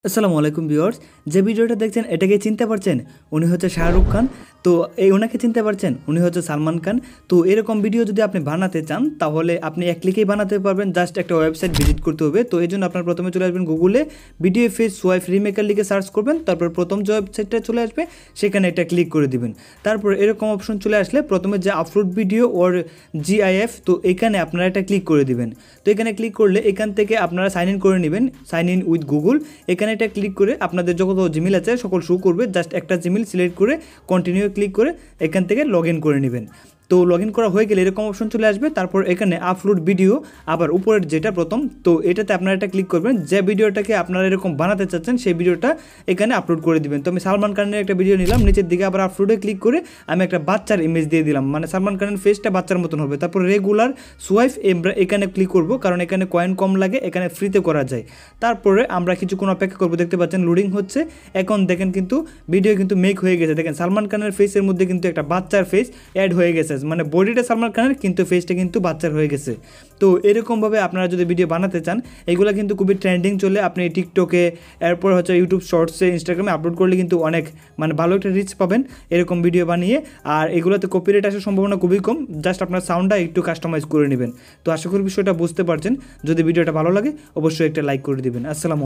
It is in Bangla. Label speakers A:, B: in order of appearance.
A: আসসালামু আলাইকুম ভিউয়ার্স, যে ভিডিওটা দেখছেন এটাকে চিনতে পারছেন? উনি হচ্ছে শাহরুখ খান। তো ওনাকে চিনতে পারছেন? উনি হচ্ছে সালমান খান। তো এরকম ভিডিও যদি আপনি বানাতে চান তাহলে আপনি এক ক্লিকেই বানাতে পারবেন। জাস্ট একটা ওয়েবসাইট ভিজিট করতে হবে। তো এই জন্য আপনার প্রথমে চলে আসবেন গুগলে, ভিডিও ফেস সোয়াইপ রিমেকার লিখে সার্চ করবেন। তারপর প্রথম যে ওয়েবসাইটটা চলে আসবে সেখানে এটা ক্লিক করে দিবেন। তারপর এরকম অপশন চলে আসলে প্রথমে যে আপলোড ভিডিও ওর জিআইএফ, তো এখানে আপনারা এটা ক্লিক করে দিবেন। তো এখানে ক্লিক করলে এখান থেকে আপনারা সাইন ইন করে নেবেন, সাইন ইন উইথ গুগল। এখানে এটা ক্লিক করে আপনাদের যত জিমেল আছে সকল শো করবে। জাস্ট একটা জিমেল সিলেক্ট করে কন্টিনিউ ক্লিক করে এখান থেকে লগ ইন করে নেবেন। তো লগ ইন করা হয়ে গেলে এরকম অপশন চলে আসবে। তারপর এখানে আপলোড ভিডিও, আবার উপরের যেটা প্রথম, তো এটাতে আপনারা এটা ক্লিক করবেন। যে ভিডিওটাকে আপনারা এরকম বানাতে চাচ্ছেন সেই ভিডিওটা এখানে আপলোড করে দিবেন। তো আমি সালমান খানের একটা ভিডিও নিলাম, নিচের দিকে আবার আপলোডে ক্লিক করে আমি একটা বাচ্চার ইমেজ দিয়ে দিলাম, মানে সালমান খানের ফেসটা বাচ্চার মতন হবে। তারপর রেগুলার সোয়াইপ এখানে ক্লিক করব, কারণ এখানে কয়েন কম লাগে, এখানে ফ্রিতে করা যায়। তারপরে আমরা কিছুক্ষণ অপেক্ষা করবো, দেখতে পাচ্ছেন লোডিং হচ্ছে। এখন দেখেন কিন্তু ভিডিও কিন্তু মেক হয়ে গেছে। দেখেন সালমান খানের ফেসের মধ্যে কিন্তু একটা বাচ্চার ফেস অ্যাড হয়ে গেছে, মানে বডিটা সালমান খানের কিন্তু ফেসটা কিন্তু বাচ্চার হয়ে গেছে। তো এরকমভাবে আপনারা যদি ভিডিও বানাতে চান, এগুলো কিন্তু খুবই ট্রেন্ডিং চলে। আপনি টিকটকে, এরপর হচ্ছে ইউটিউব শর্টসে, ইনস্টাগ্রামে আপলোড করলে কিন্তু অনেক মানে ভালো একটা রিচ পাবেন এরকম ভিডিও বানিয়ে। আর এগুলোতে কপিরাইট আসার সম্ভাবনা খুবই কম। জাস্ট আপনার সাউন্ডটা একটু কাস্টমাইজ করে নেবেন। তো আশা করি বিষয়টা বুঝতে পারছেন। যদি ভিডিওটা ভালো লাগে অবশ্যই একটা লাইক করে দিবেন। আসসালামু